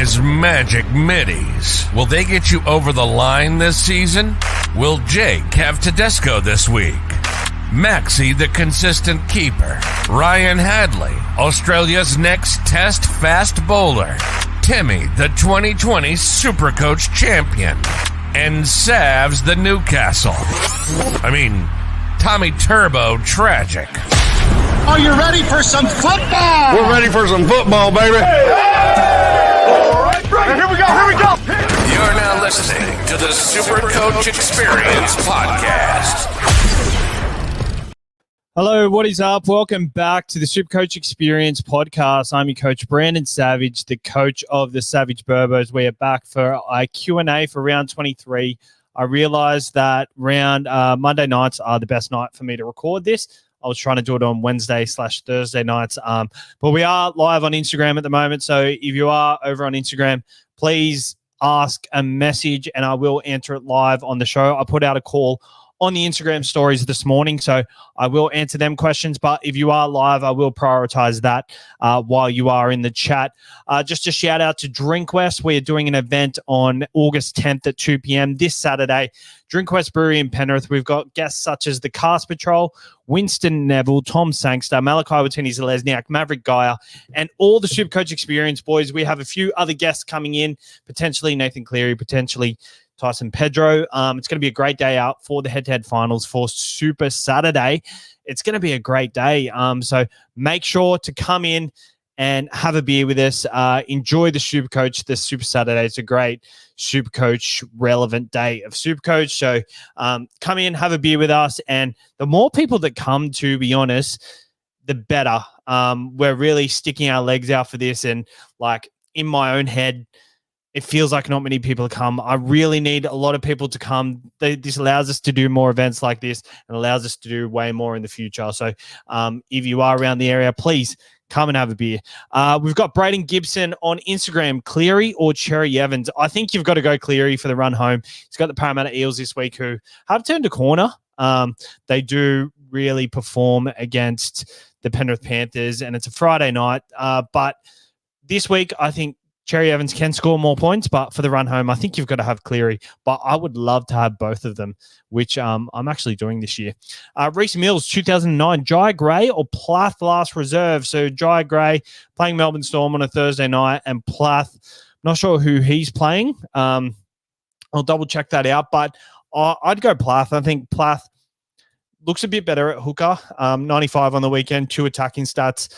his magic middies. Will they get you over the line this season? Will Jake have Tedesco this week? Maxie, the consistent keeper. Ryan Hadley, Australia's next test fast bowler. Timmy, the 2020 SuperCoach champion. And Savs, the Newcastle. Tommy Turbo tragic. Are you ready for some football? We're ready for some football, baby. All right, here we go. You're now listening to the SuperCoach Experience Podcast. Hello, what is up? Welcome back to the SuperCoach Experience Podcast. I'm your coach, Brandon Savage, the coach of the Savage Burbos. We are back for a Q&A for round 23. I realized that Monday nights are the best night for me to record this. I was trying to do it on Wednesday/Thursday nights. But we are live on Instagram at the moment. So if you are over on Instagram, please ask a message and I will answer it live on the show. I put out a call on the Instagram stories this morning, so I will answer them questions. But if you are live, I will prioritize that while you are in the chat. Just a shout out to Drinkwest. We are doing an event on August 10th at 2 p.m. this Saturday. Drinkwest Brewery in Penrith. We've got guests such as the Cast Patrol, Winston Neville, Tom Sangster, Malachi Watini-Zalesniak, Maverick Geyer, and all the SuperCoach Experience boys. We have a few other guests coming in, potentially Nathan Cleary, potentially Tyson Pedro. It's going to be a great day out for the head-to-head finals for Super Saturday. It's going to be a great day. So make sure to come in and have a beer with us. Enjoy the SuperCoach this Super Saturday. It's a great SuperCoach relevant day of SuperCoach. So come in, have a beer with us. And the more people that come, to be honest, the better. We're really sticking our legs out for this. And like in my own head, it feels like not many people come. I really need a lot of people to come. This allows us to do more events like this and allows us to do way more in the future. So if you are around the area, please come and have a beer. We've got Braden Gibson on Instagram, Cleary or Cherry Evans. I think you've got to go Cleary for the run home. He's got the Parramatta Eels this week who have turned a corner. They do really perform against the Penrith Panthers, and it's a Friday night. But this week, I think Cherry Evans can score more points, but for the run home, I think you've got to have Cleary. But I would love to have both of them, which I'm actually doing this year. Reece Mills, 2009, Jai Gray or Plath last reserve. So Jai Gray playing Melbourne Storm on a Thursday night, and Plath, not sure who he's playing. I'll double check that out, but I'd go Plath. I think Plath looks a bit better at hooker. 95 on the weekend, 2 attacking stats.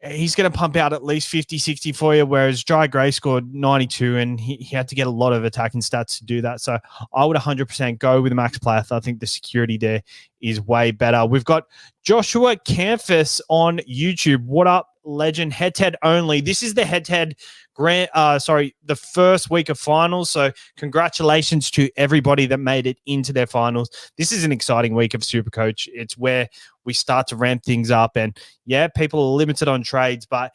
He's going to pump out at least 50, 60 for you, whereas Jai Gray scored 92 and he had to get a lot of attacking stats to do that. So I would 100% go with Max Plath. I think the security there is way better. We've got Joshua Campus on YouTube. What up, legend? Head-to-head only. This is the head-to-head the first week of finals. So congratulations to everybody that made it into their finals. This is an exciting week of SuperCoach. It's where we start to ramp things up, and yeah, people are limited on trades, but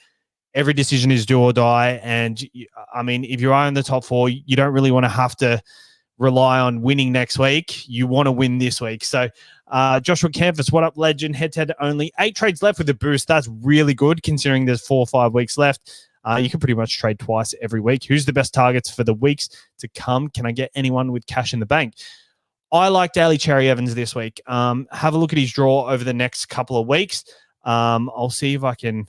every decision is do or die. And I mean, if you are in the top 4, you don't really want to have to rely on winning next week. You want to win this week. So Joshua Campus, what up, legend? Head-to-head only. 8 trades left with a boost. That's really good considering there's 4 or 5 weeks left. You can pretty much trade twice every week. Who's the best targets for the weeks to come? Can I get anyone with cash in the bank? I like Daly Cherry Evans this week. Have a look at his draw over the next couple of weeks. I'll see if I can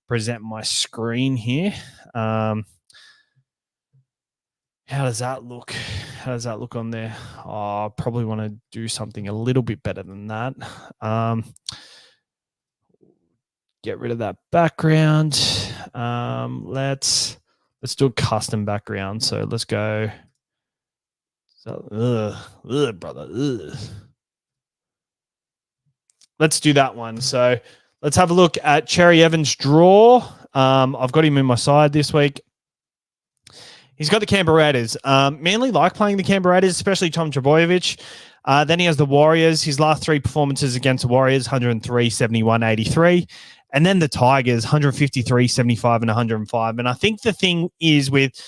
present my screen here. How does that look? How does that look on there? I probably want to do something a little bit better than that. Get rid of that background. Let's do a custom background. So let's go. Brother. Let's do that one. So let's have a look at Cherry Evans' draw. I've got him in my side this week. He's got the Canberra Raiders. Manly like playing the Canberra Raiders, especially Tom Trbojevic. Then he has the Warriors. His last 3 performances against the Warriors, 103, 71, 83. And then the Tigers, 153, 75, and 105. And I think the thing is with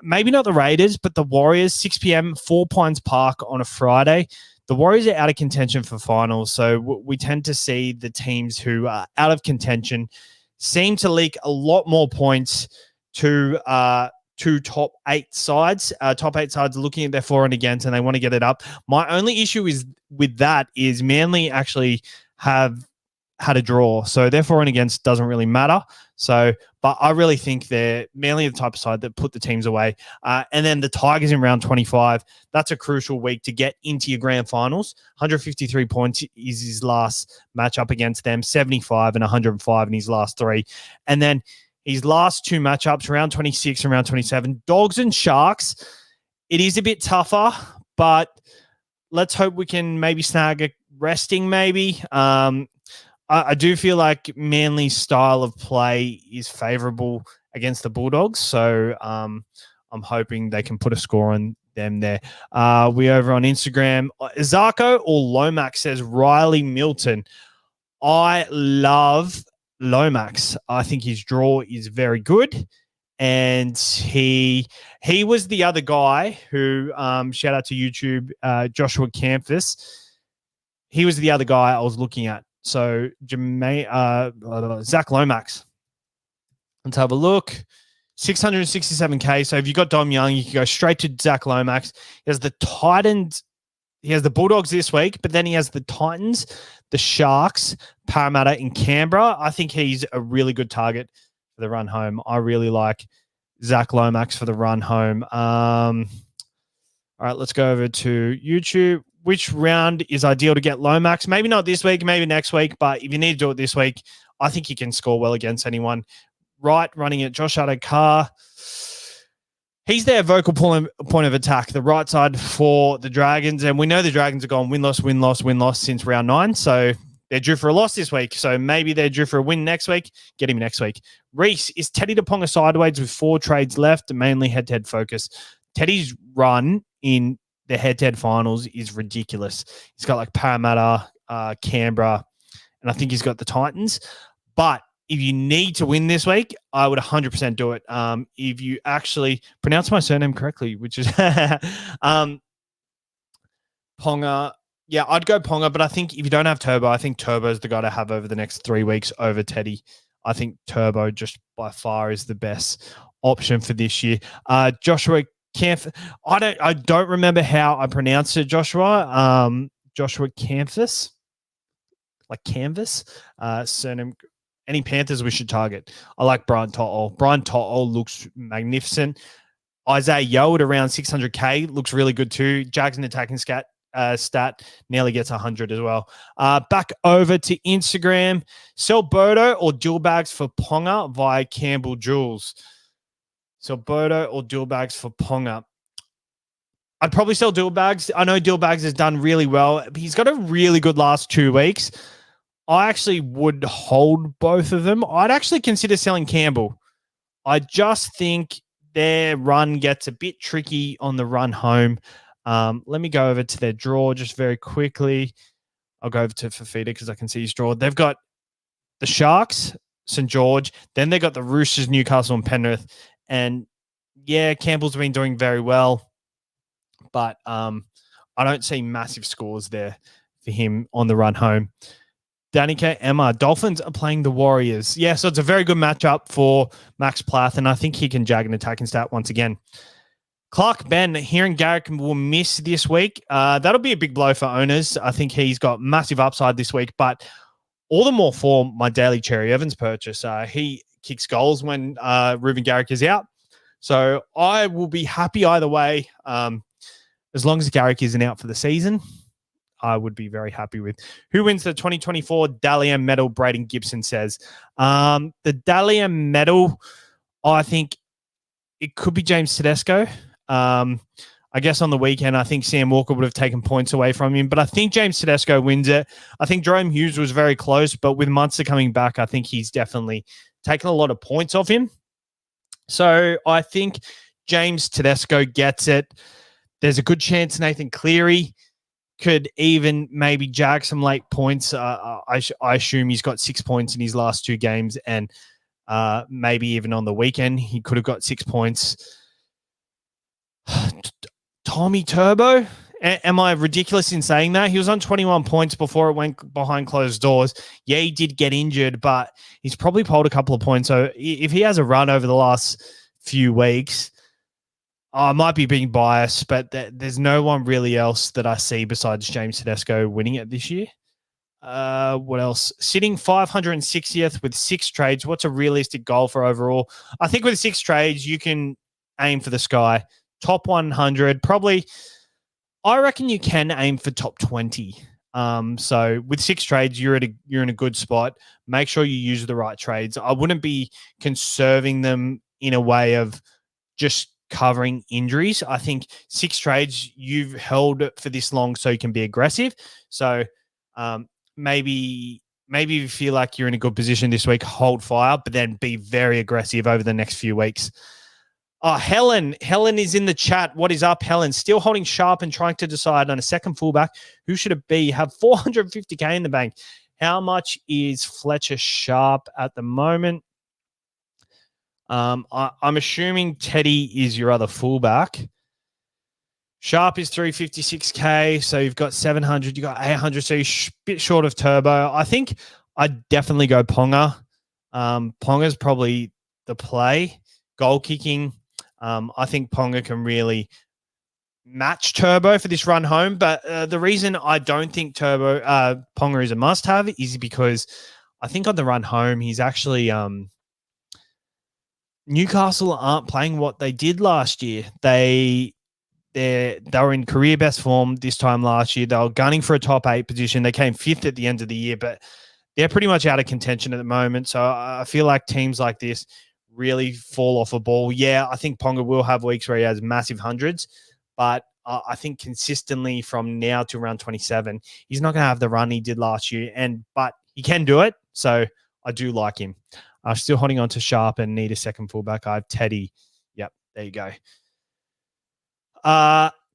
maybe not the Raiders, but the Warriors, 6 p.m., 4 Pines Park on a Friday. The Warriors are out of contention for finals. So we tend to see the teams who are out of contention seem to leak a lot more points two top eight sides. Top eight sides are looking at their for and against, and they want to get it up. My only issue is with that is Manly actually have had a draw, so their for and against doesn't really matter. So, but I really think they're Manly the type of side that put the teams away. And then the Tigers in round 25. That's a crucial week to get into your grand finals. 153 points is his last matchup against them. 75 and 105 in his last three, and then his last two matchups, round 26 and round 27, Dogs and Sharks. It is a bit tougher, but let's hope we can maybe snag a resting maybe. I do feel like Manly's style of play is favourable against the Bulldogs, so I'm hoping they can put a score on them there. We over on Instagram. Zarko or Lomax says Riley Milton. I love Lomax. I think his draw is very good. And he was the other guy who, shout out to YouTube, Joshua Campus. He was the other guy I was looking at. So Zach Lomax. Let's have a look. 667K. So if you got Dom Young, you can go straight to Zach Lomax. He has the Titans. He has the Bulldogs this week, but then he has the Titans, the Sharks, Parramatta, in Canberra. I think he's a really good target for the run home. I really like Zach Lomax for the run home. All right, let's go over to YouTube. Which round is ideal to get Lomax? Maybe not this week, maybe next week, but if you need to do it this week, I think he can score well against anyone. Right, running it, Josh Adokar. He's their vocal point of attack, the right side for the Dragons. And we know the Dragons have gone win-loss, win-loss, win-loss since round 9. So they're due for a loss this week. So maybe they're due for a win next week. Get him next week. Reese, is Teddy Taponga sideways with 4 trades left, mainly head-to-head focus? Teddy's run in the head-to-head finals is ridiculous. He's got like Parramatta, Canberra, and I think he's got the Titans. But if you need to win this week, I would 100% do it. If you actually pronounce my surname correctly, which is Ponga. Yeah, I'd go Ponga, but I think if you don't have Turbo, I think Turbo is the guy to have over the next 3 weeks over Teddy. I think Turbo just by far is the best option for this year. Joshua Camph. I don't remember how I pronounced it, Joshua. Joshua Campus, like canvas. Surname. Any Panthers we should target. I like Brian To'o. Brian To'o looks magnificent. Isaiah Yeo at around 600K looks really good too. Jags and attacking stat nearly gets 100 as well. Back over to Instagram. Sell Bodo or dual bags for Ponga via Campbell Jules. Sell Bodo or dual bags for Ponga. I'd probably sell dual bags. I know dual bags has done really well. He's got a really good last 2 weeks. I actually would hold both of them. I'd actually consider selling Campbell. I just think their run gets a bit tricky on the run home. Let me go over to their draw just very quickly. I'll go over to Fafita because I can see his draw. They've got the Sharks, St. George. Then they got the Roosters, Newcastle, and Penrith. And yeah, Campbell's been doing very well. But I don't see massive scores there for him on the run home. Danica Emma, Dolphins are playing the Warriors. Yeah, so it's a very good matchup for Max Plath, and I think he can jag an attacking stat once again. Clark Ben, hearing Garrick will miss this week. That'll be a big blow for owners. I think he's got massive upside this week, but all the more for my daily Cherry Evans purchase. He kicks goals when Reuben Garrick is out. So I will be happy either way. As long as Garrick isn't out for the season, I would be very happy with. Who wins the 2024 Dahlia Medal? Braden Gibson says. The Dahlia Medal, I think it could be James Tedesco. I guess on the weekend, I think Sam Walker would have taken points away from him, but I think James Tedesco wins it. I think Jerome Hughes was very close, but with Munster coming back, I think he's definitely taken a lot of points off him. So I think James Tedesco gets it. There's a good chance Nathan Cleary could even maybe jag some late points. I assume he's got 6 points in his last 2 games, and maybe even on the weekend he could have got 6 points. Tommy Turbo? Am I ridiculous in saying that? He was on 21 points before it went behind closed doors. Yeah, he did get injured, but he's probably pulled a couple of points. So if he has a run over the last few weeks. I might be being biased, but there's no one really else that I see besides James Tedesco winning it this year. What else? Sitting 560th with 6 trades. What's a realistic goal for overall? I think with 6 trades, you can aim for the sky. Top 100, probably. I reckon you can aim for top 20. So with 6 trades, you're in a good spot. Make sure you use the right trades. I wouldn't be conserving them in a way of just covering injuries. I think 6 trades, you've held it for this long so you can be aggressive. So maybe if you feel like you're in a good position this week, hold fire, but then be very aggressive over the next few weeks. Oh, Helen is in the chat. What is up, Helen? Still holding sharp and trying to decide on a second fullback. Who should it be? Have 450K in the bank. How much is Fletcher Sharp at the moment? I'm assuming Teddy is your other fullback. Sharp is 356K, so you've got 700, you've got 800, so you're a bit short of Turbo. I think I'd definitely go Ponga. Ponga's probably the play. Goal kicking. I think Ponga can match Turbo for this run home. But the reason I don't think Ponga is a must-have is because I think on the run home, he's actually Newcastle aren't playing what they did last year. They were in career best form this time last year. They were gunning for a top 8 position. They came 5th at the end of the year, but they're pretty much out of contention at the moment. So I feel like teams like this really fall off a ball. Yeah, I think Ponga will have weeks where he has massive hundreds, but I think consistently from now to around 27, he's not going to have the run he did last year, but he can do it. So I do like him. I'm still holding on to Sharp and need a second fullback. I have Teddy. Yep, there you go.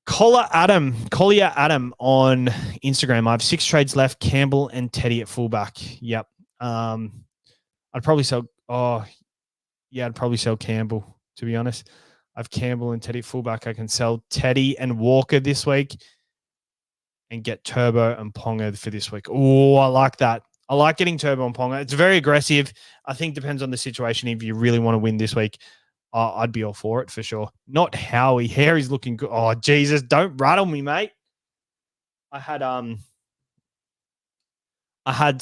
Collier Adam on Instagram. I have 6 trades left. Campbell and Teddy at fullback. Yep. I'd probably sell. I'd probably sell Campbell, to be honest. I have Campbell and Teddy at fullback. I can sell Teddy and Walker this week and get Turbo and Ponga for this week. Oh, I like that. I like getting Turbo and Ponga. It's very aggressive. I think depends on the situation. If you really want to win this week, I'd be all for it for sure. Not Howie. Harry's looking good. Oh, Jesus. Don't rattle me, mate. I had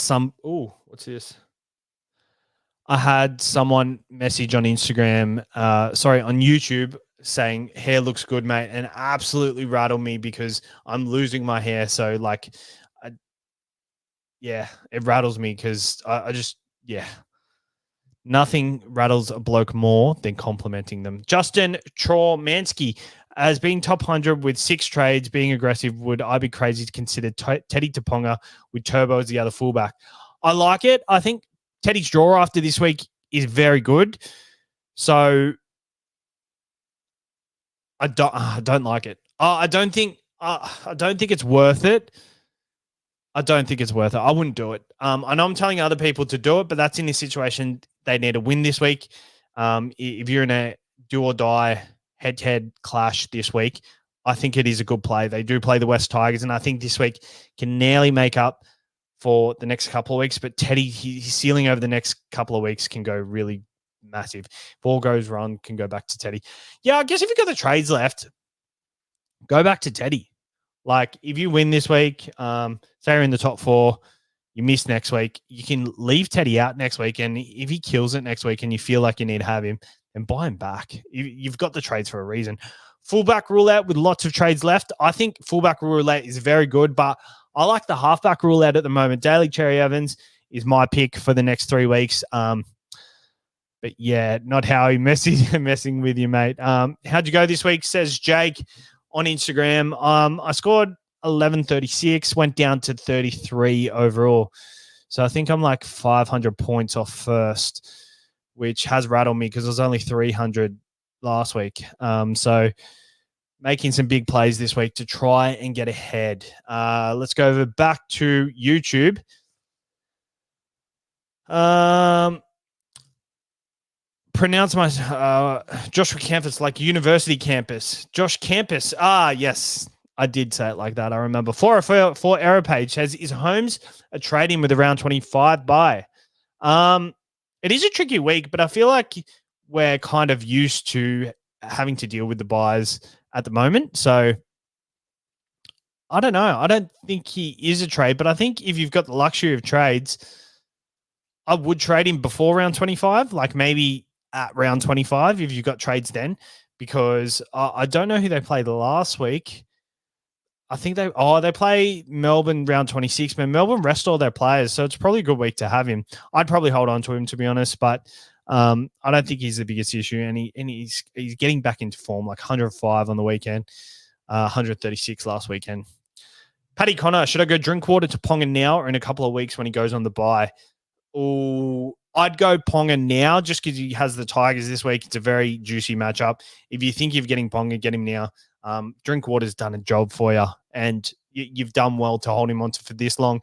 some. Oh, what's this? I had someone message on Instagram, on YouTube saying, hair looks good, mate, and absolutely rattled me because I'm losing my hair. So, it rattles me because nothing rattles a bloke more than complimenting them. Justin Traumansky, as being top 100 with 6 trades, being aggressive, would I be crazy to consider Teddy Taponga with Turbo as the other fullback? I like it. I think Teddy's draw after this week is very good. So I don't like it. I don't think it's worth it. I don't think it's worth it. I wouldn't do it. I know I'm telling other people to do it, but that's in this situation. They need a win this week. If you're in a do or die head-to-head clash this week, I think it is a good play. They do play the West Tigers, and I think this week can nearly make up for the next couple of weeks. But Teddy, his ceiling over the next couple of weeks can go really massive. If all goes wrong, can go back to Teddy. Yeah, I guess if you've got the trades left, go back to Teddy. Like, if you win this week, say you're in the top 4, you miss next week, you can leave Teddy out next week. And if he kills it next week and you feel like you need to have him, then buy him back. You've got the trades for a reason. Fullback roulette with lots of trades left. I think fullback roulette is very good, but I like the halfback roulette at the moment. Daly Cherry Evans is my pick for the next 3 weeks. But yeah, not Howie messing with you, mate. How'd you go this week? Says Jake on Instagram. I scored 1136, went down to 33 overall. So I think I'm like 500 points off first, which has rattled me because it was only 300 last week. So making some big plays this week to try and get ahead. Let's go over back to YouTube. Pronounce my Joshua Campus like university campus. Josh Campus. Yes, I did say it like that. I remember. 404 error page says, is Holmes a trade-in with around 25 buy? It is a tricky week, but I feel like we're kind of used to having to deal with the buys at the moment. So I don't know. I don't think he is a trade, but I think if you've got the luxury of trades, I would trade him before round 25, like maybe at round 25 if you've got trades then, because I don't know who they played last week. I think they play Melbourne round 26, but Melbourne rest all their players, so it's probably a good week to have him. I'd probably hold on to him, to be honest, but I don't think he's the biggest issue, and he's getting back into form, like 105 on the weekend, 136 last weekend. Paddy Connor, should I go Drinkwater to Ponga now or in a couple of weeks when he goes on the bye? Oh, I'd go Ponga now just because he has the Tigers this week. It's a very juicy matchup. If you think you're getting Ponga, get him now. Drinkwater's done a job for you, and you've done well to hold him on for this long.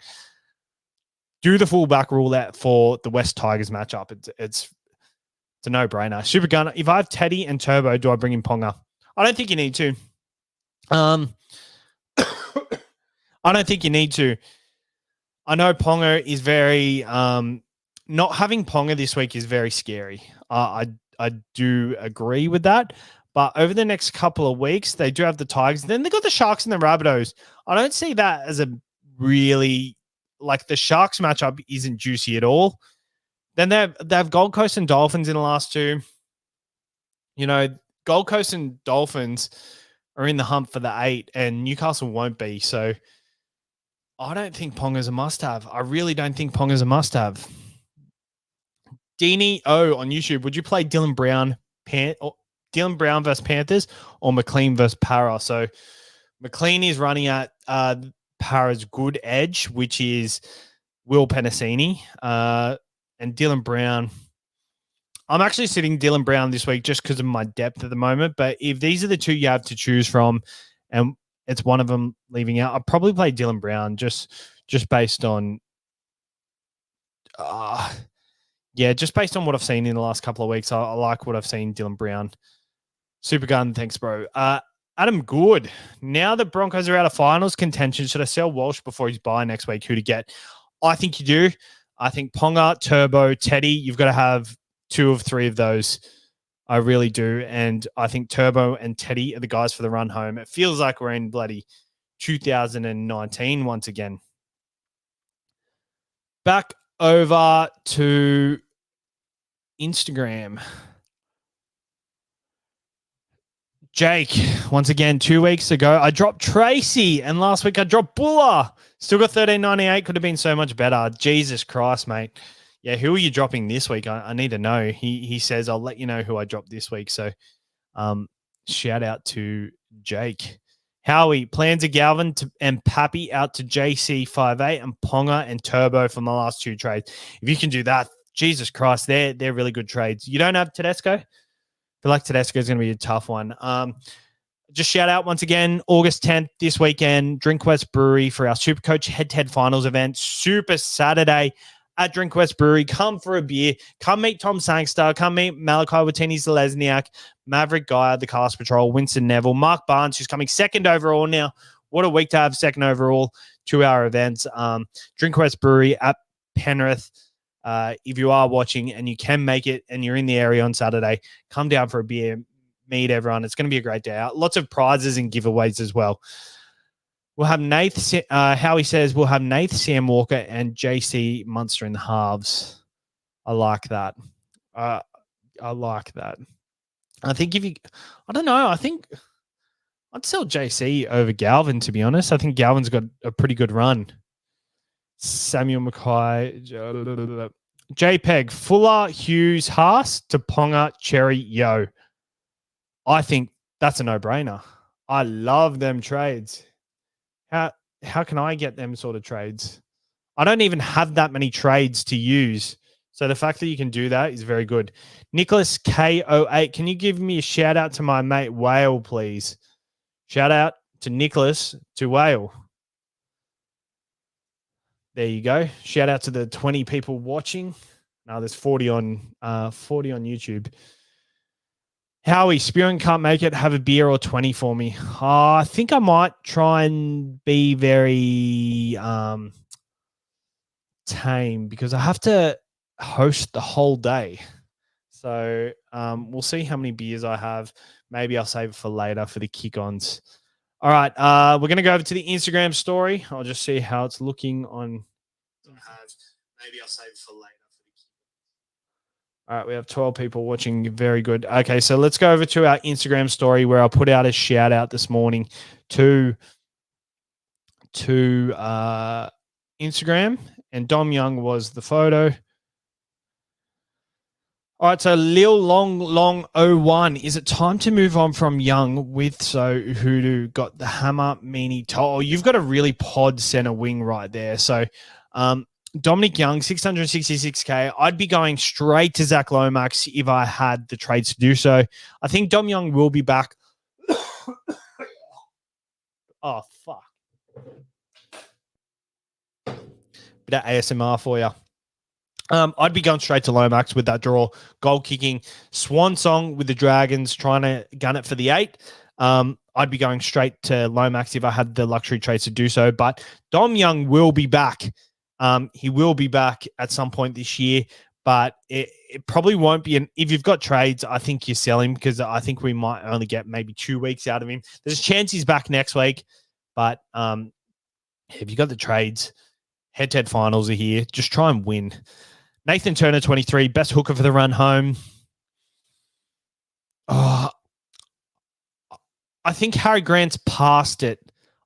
Do the fullback rule out for the West Tigers matchup. It's a no-brainer. Super Gunner, if I have Teddy and Turbo, do I bring in Ponga? I don't think you need to. I don't think you need to. I know Ponga is very not having Ponga this week is very scary. I do agree with that. But over the next couple of weeks, they do have the Tigers. Then they got the Sharks and the Rabbitohs. I don't see that as a really like the Sharks matchup isn't juicy at all. Then they have Gold Coast and Dolphins in the last two. You know, Gold Coast and Dolphins are in the hunt for the 8, and Newcastle won't be. So I don't think Ponga's a must-have. I really don't think Ponga's a must-have. Deanie O on YouTube, would you play Dylan Brown versus Panthers or McLean versus Para? So McLean is running at Para's good edge, which is Will Penasini. And Dylan Brown, I'm actually sitting Dylan Brown this week just because of my depth at the moment. But if these are the two you have to choose from and it's one of them leaving out, I'll probably play Dylan Brown just based on just based on what I've seen in the last couple of weeks. I like what I've seen Dylan Brown. Super gun, thanks, bro. Adam Good. Now that Broncos are out of finals contention, should I sell Walsh before he's bye next week? Who to get? I think you do. I think Ponga, Turbo, Teddy, you've got to have 2 of 3 of those. I really do. And I think Turbo and Teddy are the guys for the run home. It feels like we're in bloody 2019 once again. Back over to Instagram. Jake, once again, 2 weeks ago, I dropped Tracy, and last week I dropped Buller. Still got 13.98. Could have been so much better. Jesus Christ, mate. Yeah, who are you dropping this week? I need to know. He says, I'll let you know who I dropped this week. So shout out to Jake. Howie, plans of Galvin and Pappy out to JC58 and Ponga and Turbo from the last 2 trades. If you can do that, Jesus Christ, they're really good trades. You don't have Tedesco? I feel like Tedesco is going to be a tough one. Just shout out once again, August 10th this weekend, Drink West Brewery for our SuperCoach head-to-head finals event. Super Saturday at Drink West Brewery. Come for a beer. Come meet Tom Sangster. Come meet Malachi Watini-Zelezniak, Maverick Guy, the Cast Patrol, Winston Neville, Mark Barnes, who's coming second overall now. What a week to have second overall, 2-hour events. Drink West Brewery at Penrith. If you are watching and you can make it and you're in the area on Saturday, come down for a beer, meet everyone. It's going to be a great day out. Lots of prizes and giveaways as well. We'll have Howie says we'll have Nath, Sam Walker, and JC Munster in the halves. I like that. I like that. I think I don't know. I think I'd sell JC over Galvin, to be honest. I think Galvin's got a pretty good run. Samuel Mackay, JPEG, Fuller, Hughes, Haas, Taponga, Cherry, Yo. I think that's a no-brainer. I love them trades. How can I get them sort of trades? I don't even have that many trades to use. So the fact that you can do that is very good. Nicholas K08, can you give me a shout out to my mate Whale, please? Shout out to Nicholas to Whale. There you go. Shout out to the 20 people watching. Now there's 40 on YouTube. Howie, Spearing can't make it. Have a beer or 20 for me. I think I might try and be very tame because I have to host the whole day. So So we'll see how many beers I have. Maybe I'll save it for later for the kick-ons. All right, we're going to go over to the Instagram story. I'll just see how it's looking on. Maybe I'll save it for later. All right, we have 12 people watching. Very good. Okay, so let's go over to our Instagram story where I'll put out a shout out this morning to Instagram, and Dom Young was the photo. All right, so Lil Long 01. Is it time to move on from Young with Hoodoo got the hammer, meanie, toe? Oh, you've got a really pod center wing right there. So Dominic Young, 666K. I'd be going straight to Zach Lomax if I had the trades to do so. I think Dom Young will be back. Oh, fuck. Bit of ASMR for you. I'd be going straight to Lomax with that draw. Goal kicking. Swan song with the Dragons trying to gun it for the 8. I'd be going straight to Lomax if I had the luxury trades to do so. But Dom Young will be back. He will be back at some point this year. But it probably won't be. If you've got trades, I think you sell him because I think we might only get maybe 2 weeks out of him. There's a chance he's back next week. But if you got the trades, head-to-head finals are here. Just try and win. Nathan Turner, 23, best hooker for the run home. Oh, I think Harry Grant's past it.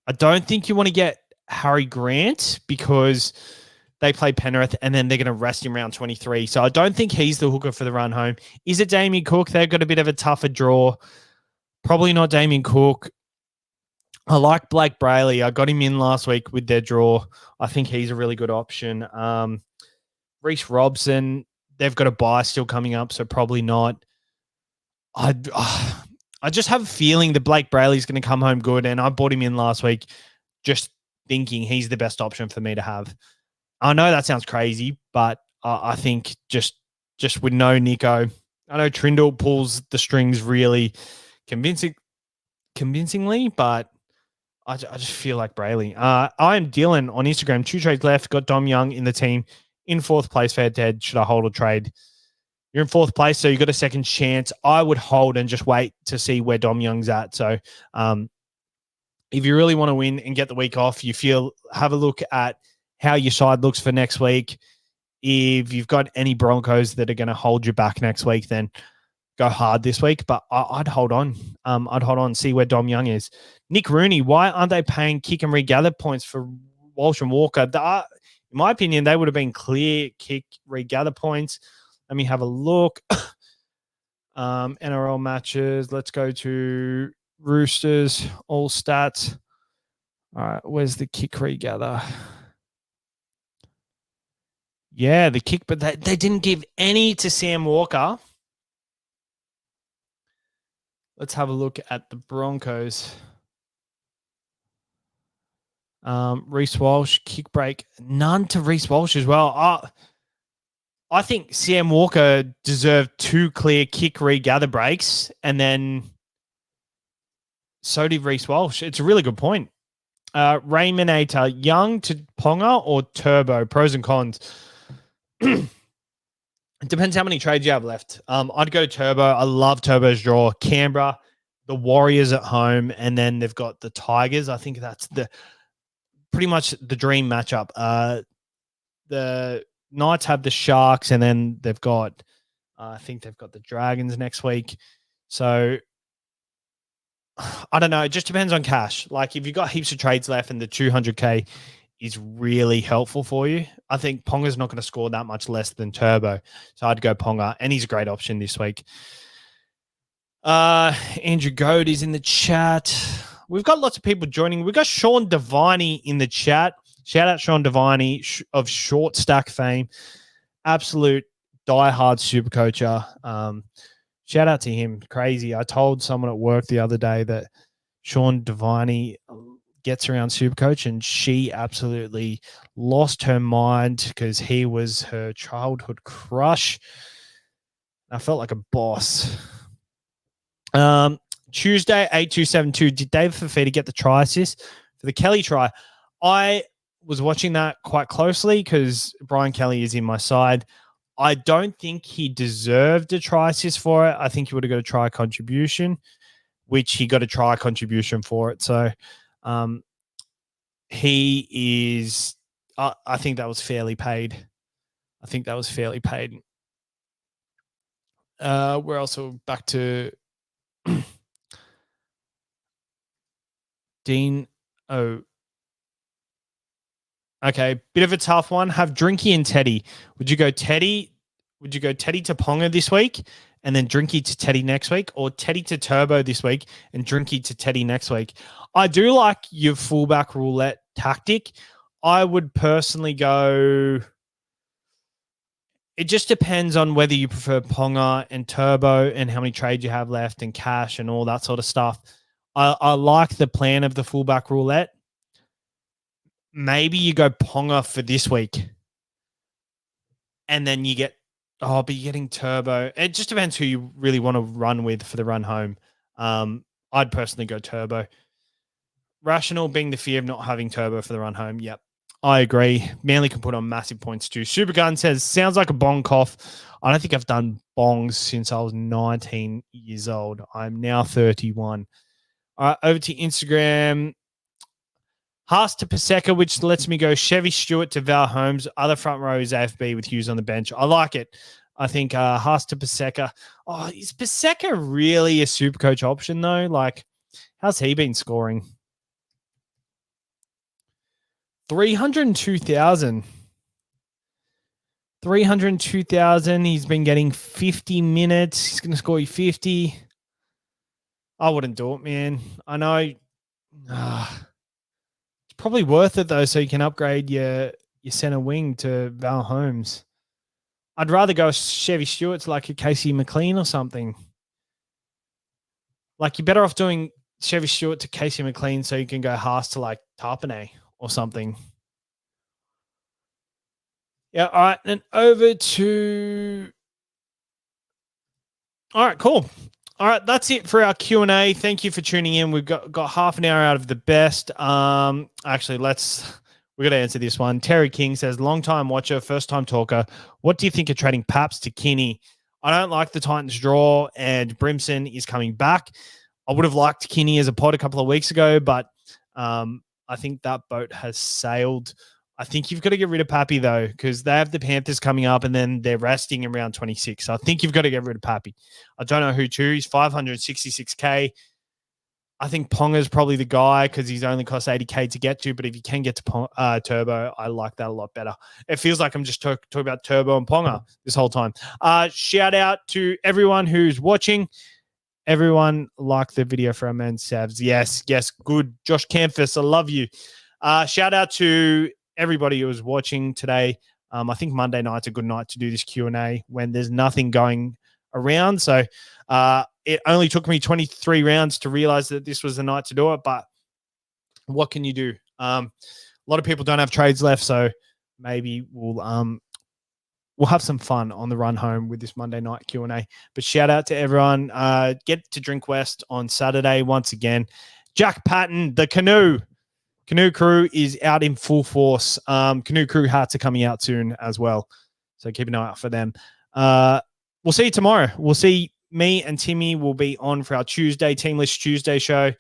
I don't think you want to get Harry Grant because they play Penrith and then they're going to rest him round 23. So I don't think he's the hooker for the run home. Is it Damien Cook? They've got a bit of a tougher draw. Probably not Damien Cook. I like Blake Brayley. I got him in last week with their draw. I think he's a really good option. Reece Robson, they've got a bye still coming up, so probably not. I just have a feeling that Blake Brayley's going to come home good, and I bought him in last week just thinking he's the best option for me to have. I know that sounds crazy, but I think just with no Nico, I know Trindle pulls the strings really convincingly, but I just feel like Brayley. I am Dylan on Instagram. 2 trades left. Got Dom Young in the team. In 4th place for head-to-head. Should I hold or trade? You're in 4th place, so you got a second chance. I would hold and just wait to see where Dom Young's at. So if you really want to win and get the week off, have a look at how your side looks for next week. If you've got any Broncos that are going to hold you back next week, then go hard this week. But I'd hold on. I'd hold on, see where Dom Young is. Nick Rooney, why aren't they paying kick and regather points for Walsh and Walker? In my opinion, they would have been clear kick regather points. Let me have a look. NRL matches. Let's go to Roosters, all stats. All right, where's the kick regather? Yeah, the kick, but they didn't give any to Sam Walker. Let's have a look at the Broncos. Reece Walsh, kick break. None to Reece Walsh as well. I think Sam Walker deserved 2 clear kick regather breaks, and then so did Reece Walsh. It's a really good point. Raymonator, Young to Ponga or Turbo? Pros and cons. It depends how many trades you have left. I'd go Turbo. I love Turbo's draw. Canberra, the Warriors at home, and then they've got the Tigers. I think that's pretty much the dream matchup. The Knights have the Sharks, and then they've got, I think they've got the Dragons next week. So I don't know. It just depends on cash. Like if you've got heaps of trades left and the 200K is really helpful for you, I think Ponga's not going to score that much less than Turbo. So I'd go Ponga, and he's a great option this week. Andrew Goad is in the chat. We've got lots of people joining. We've got Sean Deviney in the chat. Shout out Sean Deviney of Short Stack fame. Absolute diehard SuperCoacher. Shout out to him. Crazy. I told someone at work the other day that Sean Deviney gets around SuperCoach, and she absolutely lost her mind because he was her childhood crush. I felt like a boss. Tuesday, 8272. Did David Fafita get the try assist for the Kelly try? I was watching that quite closely because Brian Kelly is in my side. I don't think he deserved a try assist for it. I think he would have got a try contribution, which he got a try contribution for it. So he is, I think that was fairly paid. We're also back to Dean. Oh, okay. Bit of a tough one. Have Drinky and Teddy. Would you go Teddy to Ponga this week and then Drinky to Teddy next week, or Teddy to Turbo this week and Drinky to Teddy next week? I do like your fullback roulette tactic. I would personally go. It just depends on whether you prefer Ponga and Turbo and how many trades you have left and cash and all that sort of stuff. I like the plan of the fullback roulette. Maybe you go Ponga for this week and then you get, but you're getting Turbo. It just depends who you really want to run with for the run home. I'd personally go Turbo. Rational being the fear of not having Turbo for the run home. Yep. I agree. Manly can put on massive points too. Supergun says, sounds like a bong cough. I don't think I've done bongs since I was 19 years old. I'm now 31. All right, over to Instagram. Haas to Paseka, which lets me go Chevy Stewart to Val Holmes. Other front row is AFB with Hughes on the bench. I like it. I think Haas to Paseka. Oh, is Paseka really a Supercoach option though? Like, how's he been scoring? 302,000. 302,000. He's been getting 50 minutes. He's going to score you 50. I wouldn't do it, man. I know. It's probably worth it, though, so you can upgrade your center wing to Val Holmes. I'd rather go Chevy Stewart to like a Casey McLean or something. Like, you're better off doing Chevy Stewart to Casey McLean so you can go Haas to like Tarpanay or something. Yeah, all right. And over to... All right, cool. All right, that's it for our Q&A. Thank you for tuning in. We've got half an hour out of the best. Actually, we got to answer this one. Terry King says, long-time watcher, first-time talker. What do you think of trading Paps to Kinney? I don't like the Titans draw, and Brimson is coming back. I would have liked Kinney as a pod a couple of weeks ago, but I think that boat has sailed. I think you've got to get rid of Pappy, though, because they have the Panthers coming up and then they're resting in round 26. So I think you've got to get rid of Pappy. I don't know who to. He's 566K. I think Ponga's probably the guy because he's only cost 80K to get to. But if you can get to Turbo, I like that a lot better. It feels like I'm just talking about Turbo and Ponga this whole time. Shout out to everyone who's watching. Everyone like the video for our man Savs. Yes, good. Josh Campus, I love you. Shout out to everybody who was watching today. I think Monday night's a good night to do this Q&A when there's nothing going around. So it only took me 23 rounds to realize that this was the night to do it. But what can you do? A lot of people don't have trades left, so maybe we'll have some fun on the run home with this Monday night Q&A. But shout out to everyone. Get to Drink West on Saturday once again. Jack Patton, the Canoe crew is out in full force. Canoe crew hats are coming out soon as well. So keep an eye out for them. We'll see you tomorrow. We'll see me and Timmy will be on for our Tuesday, Team List Tuesday show,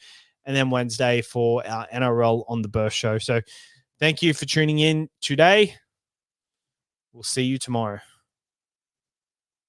and then Wednesday for our NRL on the Birth show. So thank you for tuning in today. We'll see you tomorrow.